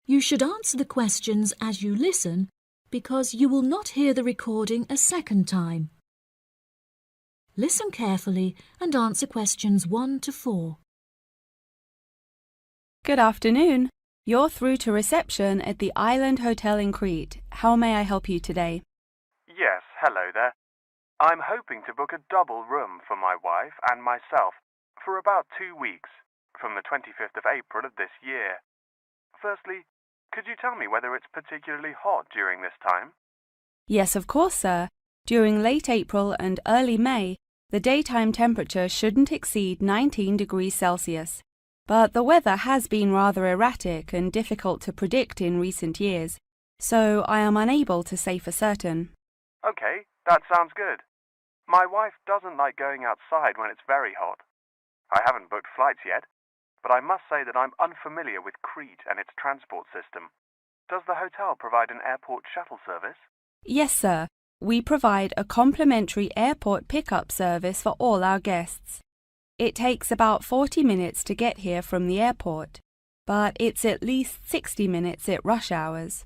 You should answer the questions as you listen because you will not hear the recording a second time. Listen carefully and answer questions 1 to 4. Good afternoon. You're through to reception at the Island Hotel in Crete. How may I help you today? Yes, hello there. I'm hoping to book a double room for my wife and myself for about 2 weeks, from the 25th of April of this year. Firstly, could you tell me whether it's particularly hot during this time? Yes, of course, sir. During late April and early May, the daytime temperature shouldn't exceed 19 degrees Celsius. But the weather has been rather erratic and difficult to predict in recent years, so I am unable to say for certain. Okay, that sounds good. My wife doesn't like going outside when it's very hot. I haven't booked flights yet, but I must say that I'm unfamiliar with Crete and its transport system. Does the hotel provide an airport shuttle service? Yes, sir. We provide a complimentary airport pickup service for all our guests. It takes about 40 minutes to get here from the airport, but it's at least 60 minutes at rush hours.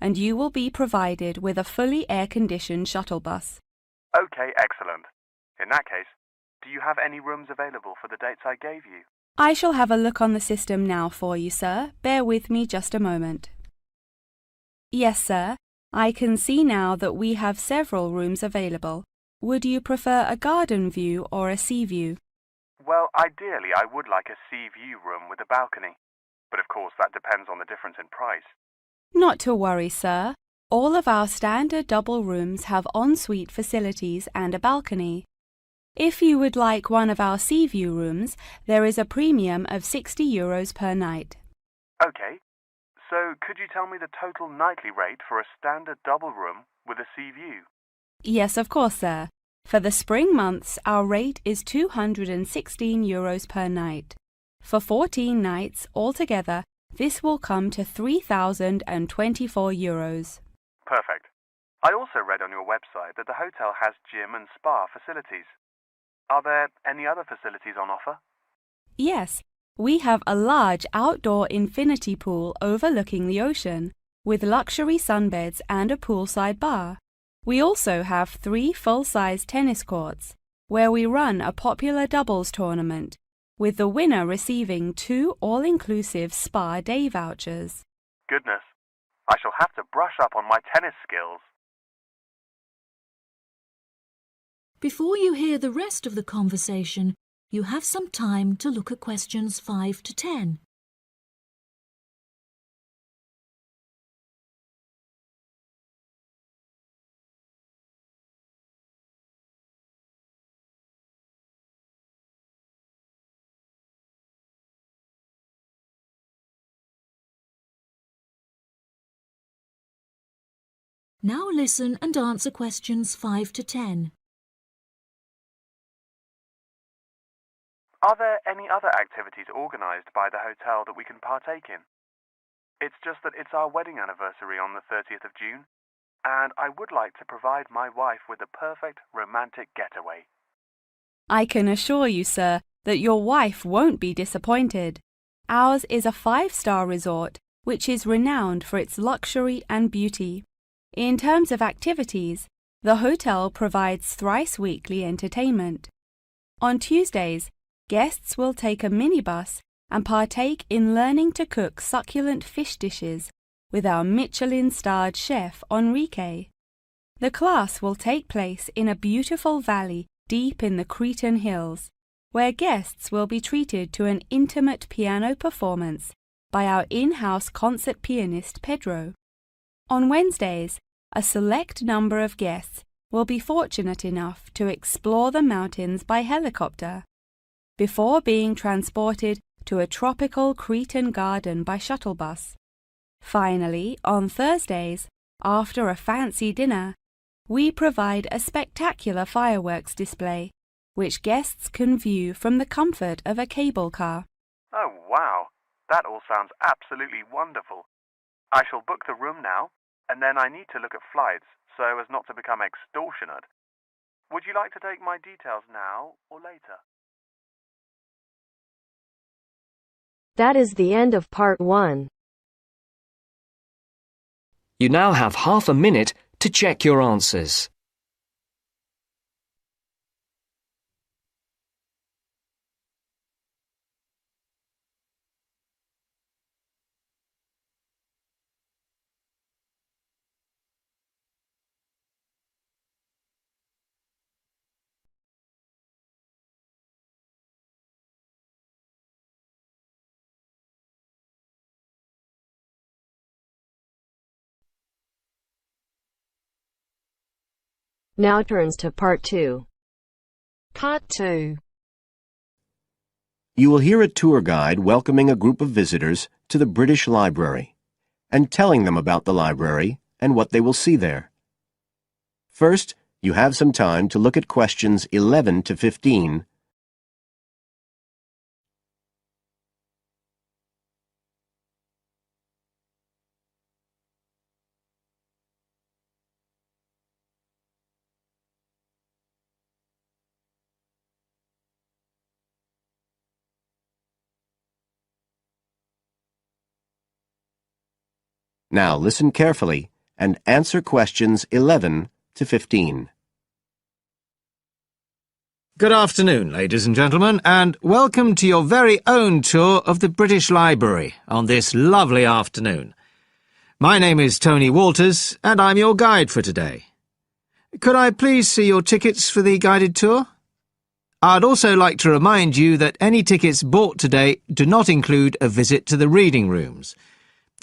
And you will be provided with a fully air-conditioned shuttle bus. Okay, excellent. In that case, do you have any rooms available for the dates I gave you? I shall have a look on the system now for you, sir. Bear with me just a moment. Yes, sir. I can see now that we have several rooms available. Would you prefer a garden view or a sea view? Well, ideally I would like a sea view room with a balcony, but of course that depends on the difference in price. Not to worry, sir. All of our standard double rooms have ensuite facilities and a balcony. If you would like one of our sea view rooms, there is a premium of €60 per night. Okay, so could you tell me the total nightly rate for a standard double room with a sea view? Yes, of course, sir. For the spring months, our rate is €216 per night. For 14 nights altogether, this will come to €3,024. Perfect. I also read on your website that the hotel has gym and spa facilities. Are there any other facilities on offer? Yes, we have a large outdoor infinity pool overlooking the ocean, with luxury sunbeds and a poolside bar. We also have 3 full-size tennis courts, where we run a popular doubles tournament, with the winner receiving 2 all-inclusive spa day vouchers. Goodness, I shall have to brush up on my tennis skills. Before you hear the rest of the conversation, you have some time to look at questions 5 to 10. Now listen and answer questions 5 to 10. Are there any other activities organised by the hotel that we can partake in? It's just that it's our wedding anniversary on the 30th of June, and I would like to provide my wife with a perfect romantic getaway. I can assure you, sir, that your wife won't be disappointed. Ours is a 5-star resort, which is renowned for its luxury and beauty. In terms of activities, the hotel provides thrice-weekly entertainment. On Tuesdays, guests will take a minibus and partake in learning to cook succulent fish dishes with our Michelin-starred chef Enrique. The class will take place in a beautiful valley deep in the Cretan hills, where guests will be treated to an intimate piano performance by our in-house concert pianist Pedro. On Wednesdays, a select number of guests will be fortunate enough to explore the mountains by helicopter, before being transported to a tropical Cretan garden by shuttle bus. Finally, on Thursdays, after a fancy dinner, we provide a spectacular fireworks display, which guests can view from the comfort of a cable car. Oh wow, that all sounds absolutely wonderful. I shall book the room now, and then I need to look at flights so as not to become extortionate. Would you like to take my details now or later? That is the end of part 1. You now have half a minute to check your answers. Now turns to Part 2. Part 2. You will hear a tour guide welcoming a group of visitors to the British Library and telling them about the library and what they will see there. First, you have some time to look at questions 11 to 15. Now listen carefully and answer questions 11 to 15. Good afternoon, ladies and gentlemen, and welcome to your very own tour of the British Library on this lovely afternoon. My name is Tony Walters, and I'm your guide for today. Could I please see your tickets for the guided tour? I'd also like to remind you that any tickets bought today do not include a visit to the reading rooms.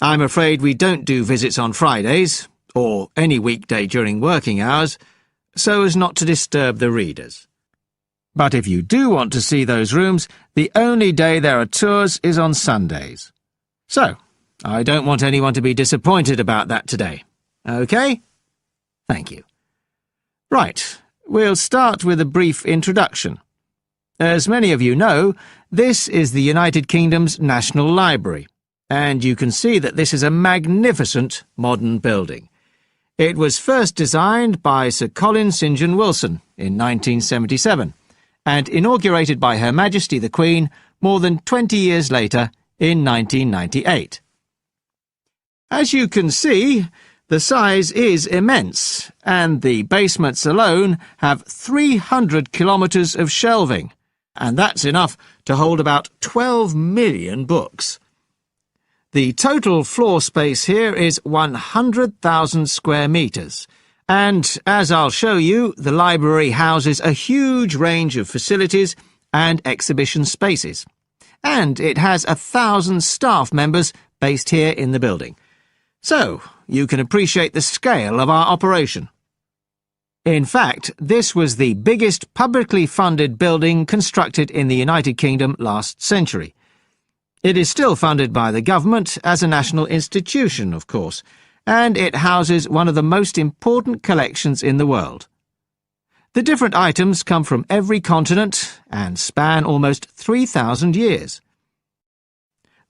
I'm afraid we don't do visits on Fridays, or any weekday during working hours, so as not to disturb the readers. But if you do want to see those rooms, the only day there are tours is on Sundays. So, I don't want anyone to be disappointed about that today. OK? Thank you. Right, we'll start with a brief introduction. As many of you know, this is the United Kingdom's National Library, and you can see that this is a magnificent modern building. It was first designed by Sir Colin St. John Wilson in 1977, and inaugurated by Her Majesty the Queen more than 20 years later in 1998. As you can see, the size is immense, and the basements alone have 300 kilometres of shelving, and that's enough to hold about 12 million books. The total floor space here is 100,000 square metres, and, as I'll show you, the library houses a huge range of facilities and exhibition spaces. And it has 1,000 staff members based here in the building. So, you can appreciate the scale of our operation. In fact, this was the biggest publicly funded building constructed in the United Kingdom last century. It is still funded by the government as a national institution, of course, and it houses one of the most important collections in the world. The different items come from every continent and span almost 3,000 years.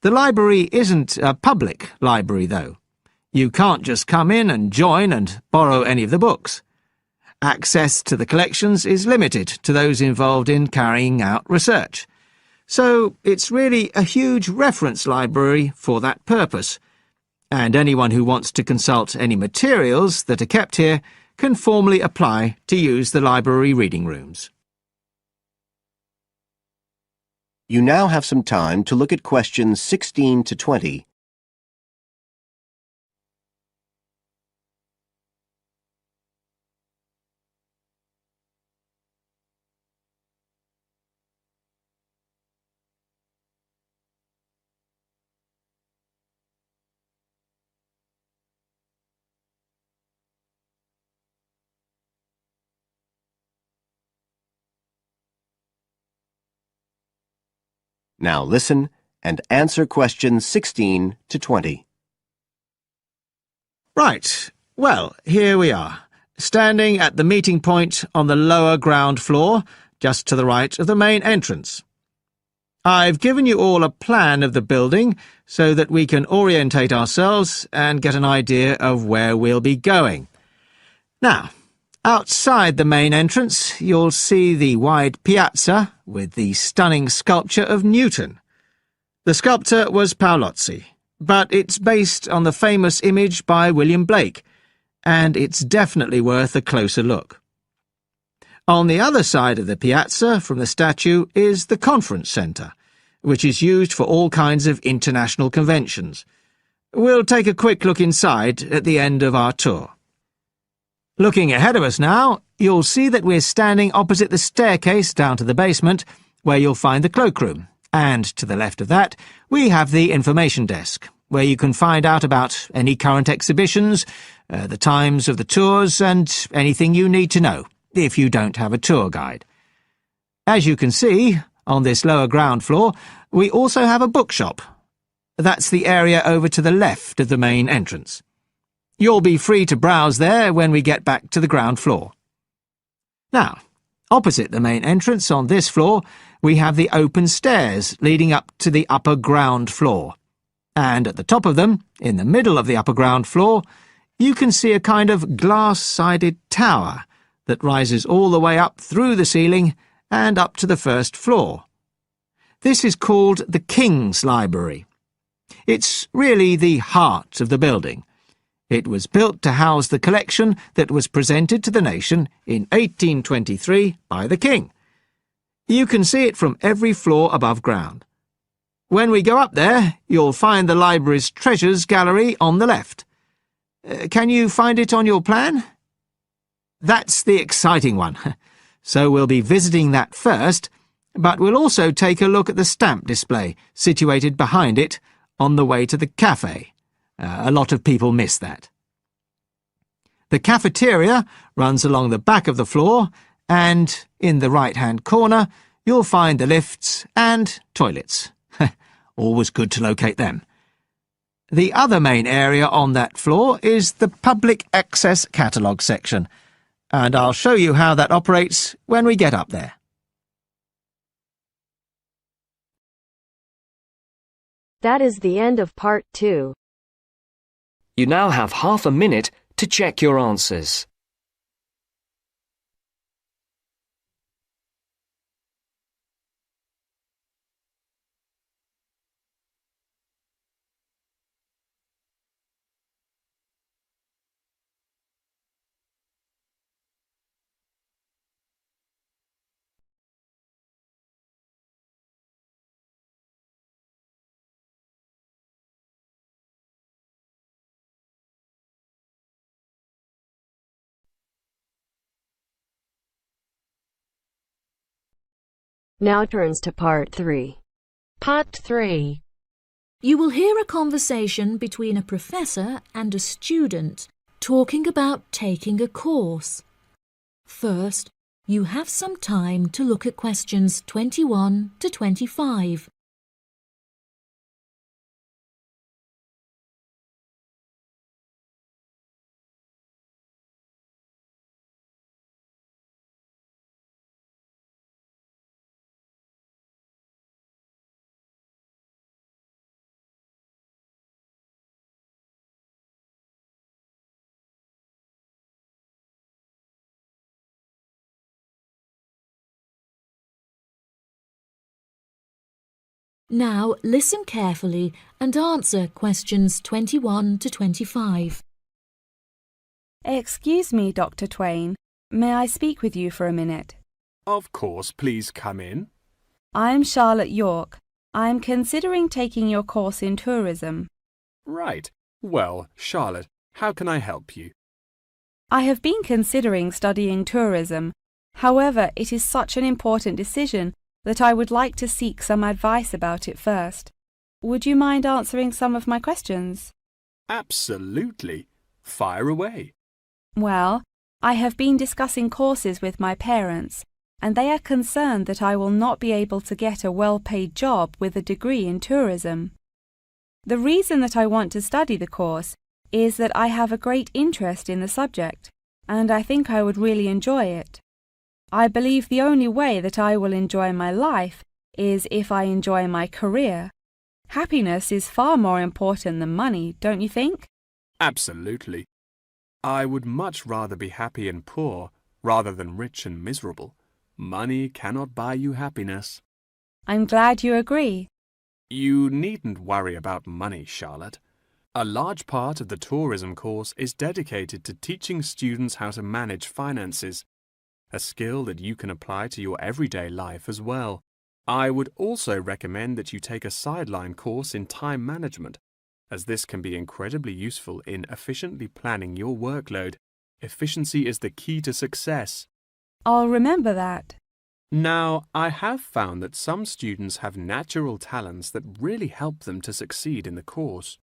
The library isn't a public library, though. You can't just come in and join and borrow any of the books. Access to the collections is limited to those involved in carrying out research. So it's really a huge reference library for that purpose, and anyone who wants to consult any materials that are kept here can formally apply to use the library reading rooms. You now have some time to look at questions 16 to 20. Now listen and answer questions 16 to 20. Right, well, here we are, standing at the meeting point on the lower ground floor, just to the right of the main entrance. I've given you all a plan of the building so that we can orientate ourselves and get an idea of where we'll be going. Now, outside the main entrance, you'll see the wide piazza with the stunning sculpture of Newton. The sculptor was Paolozzi, but it's based on the famous image by William Blake, and it's definitely worth a closer look. On the other side of the piazza from the statue is the conference centre, which is used for all kinds of international conventions. We'll take a quick look inside at the end of our tour. Looking ahead of us now, you'll see that we're standing opposite the staircase down to the basement, where you'll find the cloakroom, and to the left of that, we have the information desk, where you can find out about any current exhibitions, the times of the tours, and anything you need to know, if you don't have a tour guide. As you can see, on this lower ground floor, we also have a bookshop. That's the area over to the left of the main entrance. You'll be free to browse there when we get back to the ground floor. Now, opposite the main entrance on this floor, we have the open stairs leading up to the upper ground floor. And at the top of them, in the middle of the upper ground floor, you can see a kind of glass-sided tower that rises all the way up through the ceiling and up to the first floor. This is called the King's Library. It's really the heart of the building. It was built to house the collection that was presented to the nation in 1823 by the King. You can see it from every floor above ground. When we go up there, you'll find the library's treasures gallery on the left. Can you find it on your plan? That's the exciting one. So we'll be visiting that first, but we'll also take a look at the stamp display situated behind it on the way to the cafe. A lot of people miss that. The cafeteria runs along the back of the floor, and in the right-hand corner you'll find the lifts and toilets. Always good to locate them. The other main area on that floor is the public access catalogue section, and I'll show you how that operates when we get up there. That is the end of part 2. You now have half a minute to check your answers. Now turns to part 3. Part 3. You will hear a conversation between a professor and a student talking about taking a course. First, you have some time to look at questions 21 to 25. Now listen carefully and answer questions 21 to 25. Excuse me, Dr. Twain. May I speak with you for a minute? Of course, please come in. I'm Charlotte York. I'm considering taking your course in tourism. Right. Well, Charlotte, how can I help you? I have been considering studying tourism. However, it is such an important decision that I would like to seek some advice about it first. Would you mind answering some of my questions? Absolutely. Fire away. Well, I have been discussing courses with my parents, and they are concerned that I will not be able to get a well-paid job with a degree in tourism. The reason that I want to study the course is that I have a great interest in the subject, and I think I would really enjoy it. I believe the only way that I will enjoy my life is if I enjoy my career. Happiness is far more important than money, don't you think? Absolutely. I would much rather be happy and poor rather than rich and miserable. Money cannot buy you happiness. I'm glad you agree. You needn't worry about money, Charlotte. A large part of the tourism course is dedicated to teaching students how to manage finances, a skill that you can apply to your everyday life as well. I would also recommend that you take a sideline course in time management, as this can be incredibly useful in efficiently planning your workload. Efficiency is the key to success. I'll remember that. Now, I have found that some students have natural talents that really help them to succeed in the course.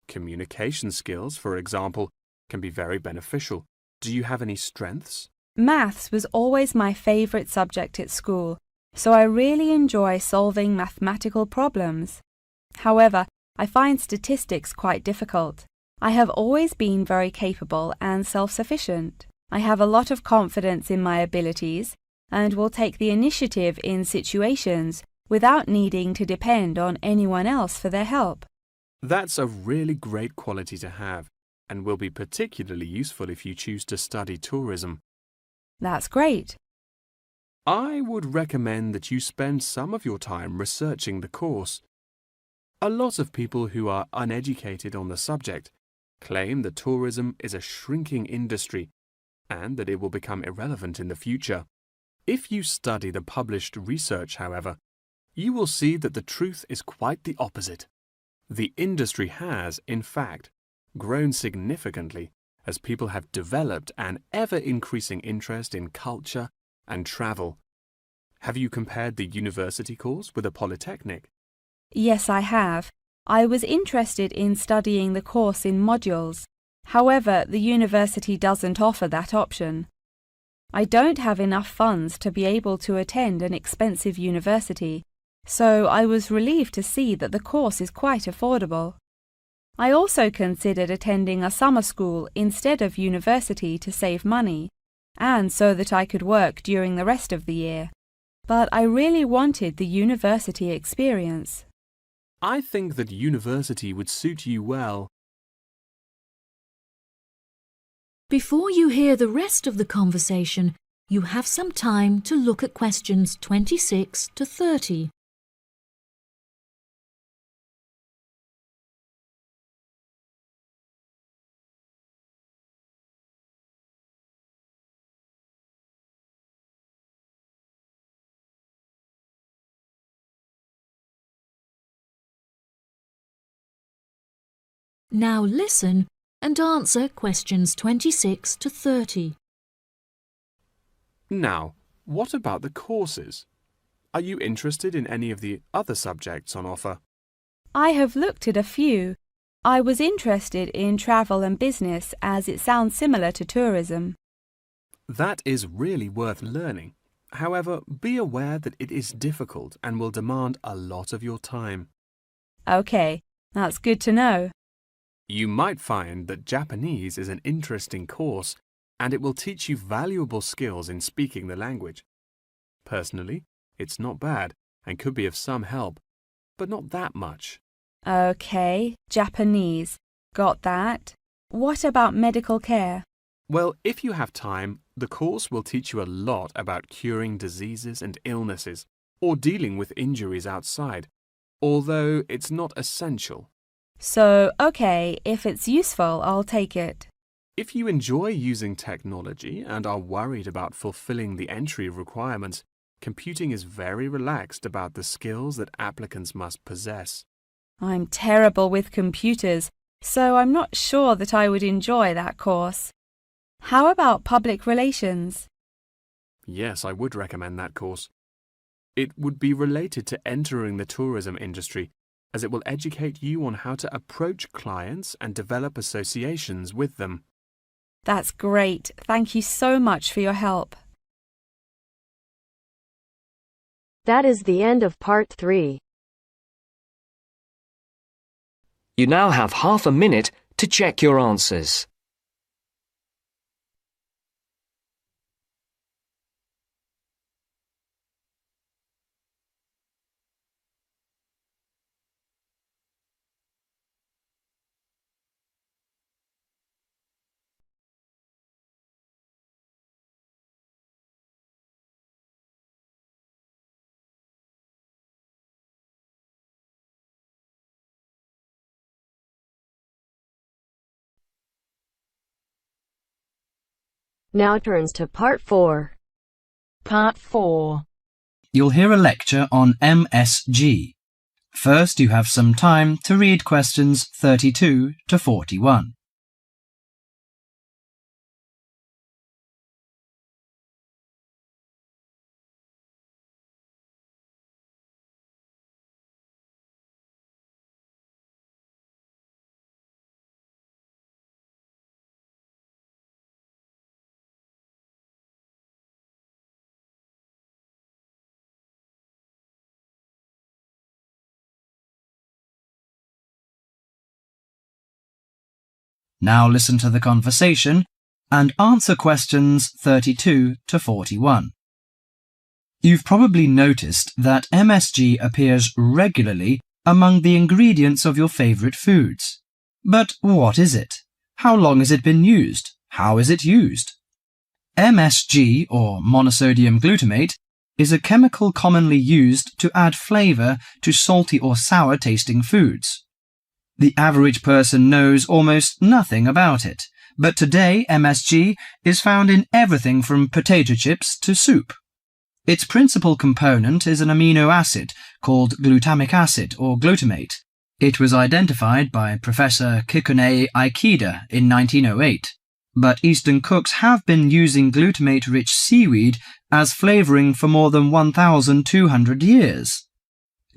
Communication skills, for example, can be very beneficial. Do you have any strengths? Maths was always my favourite subject at school, so I really enjoy solving mathematical problems. However, I find statistics quite difficult. I have always been very capable and self-sufficient. I have a lot of confidence in my abilities and will take the initiative in situations without needing to depend on anyone else for their help. That's a really great quality to have and will be particularly useful if you choose to study tourism. That's great. I would recommend that you spend some of your time researching the course. A lot of people who are uneducated on the subject claim that tourism is a shrinking industry and that it will become irrelevant in the future. If you study the published research, however, you will see that the truth is quite the opposite. The industry has, in fact, grown significantly as people have developed an ever-increasing interest in culture and travel. Have you compared the university course with a polytechnic? Yes, I have. I was interested in studying the course in modules. However, the university doesn't offer that option. I don't have enough funds to be able to attend an expensive university, so I was relieved to see that the course is quite affordable. I also considered attending a summer school instead of university to save money, and so that I could work during the rest of the year. But I really wanted the university experience. I think that university would suit you well. Before you hear the rest of the conversation, you have some time to look at questions 26 to 30. Now listen and answer questions 26 to 30. Now, what about the courses? Are you interested in any of the other subjects on offer? I have looked at a few. I was interested in travel and business as it sounds similar to tourism. That is really worth learning. However, be aware that it is difficult and will demand a lot of your time. Okay, that's good to know. You might find that Japanese is an interesting course and it will teach you valuable skills in speaking the language. Personally, it's not bad and could be of some help, but not that much. Okay, Japanese. Got that. What about medical care? Well, if you have time, the course will teach you a lot about curing diseases and illnesses or dealing with injuries outside, although it's not essential. So, okay, if it's useful, I'll take it. If you enjoy using technology and are worried about fulfilling the entry requirements, computing is very relaxed about the skills that applicants must possess. I'm terrible with computers, so I'm not sure that I would enjoy that course. How about public relations? Yes, I would recommend that course. It would be related to entering the tourism industry, as it will educate you on how to approach clients and develop associations with them. That's great. Thank you so much for your help. That is the end of part 3. You now have half a minute to check your answers. Now turns to Part 4. Part 4. You'll hear a lecture on MSG. First, you have some time to read questions 32 to 41. Now listen to the conversation and answer questions 32 to 41. You've probably noticed that MSG appears regularly among the ingredients of your favourite foods. But what is it? How long has it been used? How is it used? MSG, or monosodium glutamate, is a chemical commonly used to add flavour to salty or sour tasting foods. The average person knows almost nothing about it, but today MSG is found in everything from potato chips to soup. Its principal component is an amino acid called glutamic acid or glutamate. It was identified by Professor Kikunae Ikeda in 1908, but Eastern cooks have been using glutamate-rich seaweed as flavouring for more than 1,200 years.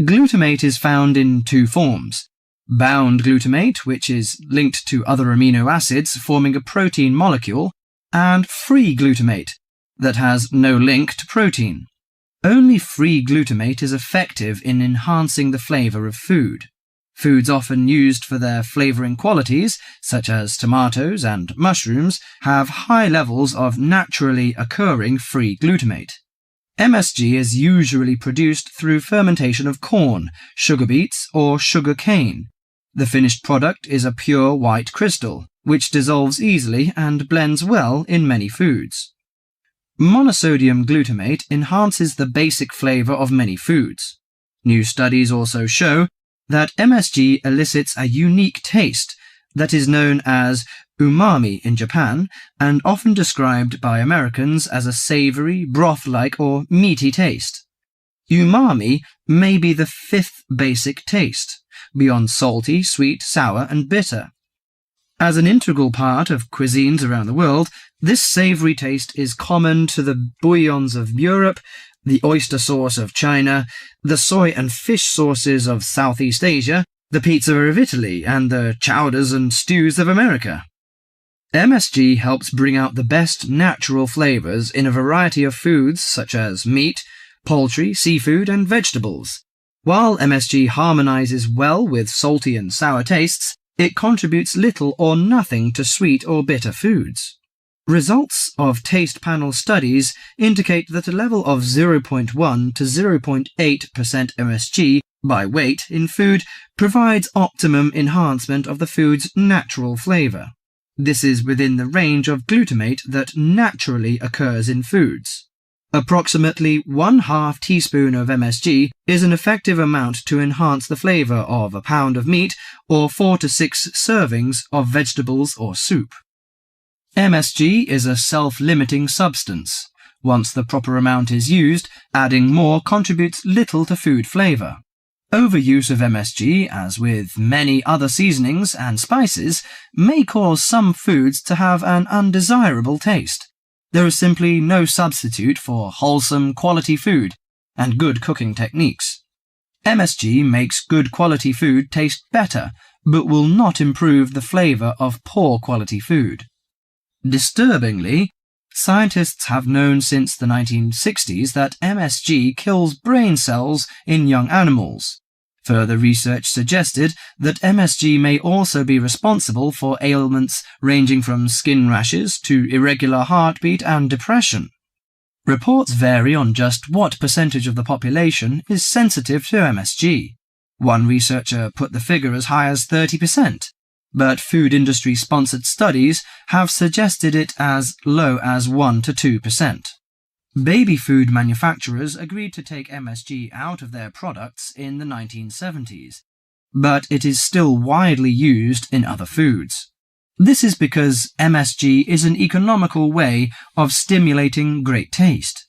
Glutamate is found in two forms: bound glutamate, which is linked to other amino acids forming a protein molecule, and free glutamate, that has no link to protein. Only free glutamate is effective in enhancing the flavour of food. Foods often used for their flavouring qualities, such as tomatoes and mushrooms, have high levels of naturally occurring free glutamate. MSG is usually produced through fermentation of corn, sugar beets, or sugar cane. The finished product is a pure white crystal, which dissolves easily and blends well in many foods. Monosodium glutamate enhances the basic flavour of many foods. New studies also show that MSG elicits a unique taste that is known as umami in Japan and often described by Americans as a savoury, broth-like or meaty taste. Umami may be the fifth basic taste, beyond salty, sweet, sour and bitter. As an integral part of cuisines around the world, this savoury taste is common to the bouillons of Europe, the oyster sauce of China, the soy and fish sauces of Southeast Asia, the pizza of Italy, and the chowders and stews of America. MSG helps bring out the best natural flavours in a variety of foods such as meat, poultry, seafood, and vegetables. While MSG harmonises well with salty and sour tastes, it contributes little or nothing to sweet or bitter foods. Results of taste panel studies indicate that a level of 0.1 to 0.8% MSG by weight in food provides optimum enhancement of the food's natural flavour. This is within the range of glutamate that naturally occurs in foods. Approximately 1/2 teaspoon of MSG is an effective amount to enhance the flavour of a pound of meat or 4 to 6 servings of vegetables or soup. MSG is a self-limiting substance. Once the proper amount is used, adding more contributes little to food flavour. Overuse of MSG, as with many other seasonings and spices, may cause some foods to have an undesirable taste. There is simply no substitute for wholesome, quality food and good cooking techniques. MSG makes good quality food taste better, but will not improve the flavour of poor quality food. Disturbingly, scientists have known since the 1960s that MSG kills brain cells in young animals. Further research suggested that MSG may also be responsible for ailments ranging from skin rashes to irregular heartbeat and depression. Reports vary on just what percentage of the population is sensitive to MSG. One researcher put the figure as high as 30%. But food industry-sponsored studies have suggested it as low as 1 to 2%. Baby food manufacturers agreed to take MSG out of their products in the 1970s, but it is still widely used in other foods. This is because MSG is an economical way of stimulating great taste.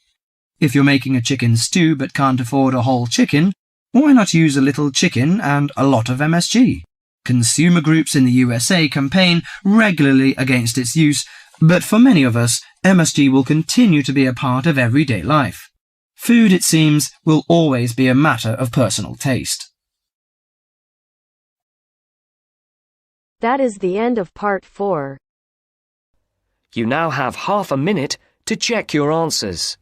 If you're making a chicken stew but can't afford a whole chicken, why not use a little chicken and a lot of MSG? Consumer groups in the USA campaign regularly against its use, but for many of us, MSG will continue to be a part of everyday life. Food, it seems, will always be a matter of personal taste. That is the end of part 4. You now have half a minute to check your answers.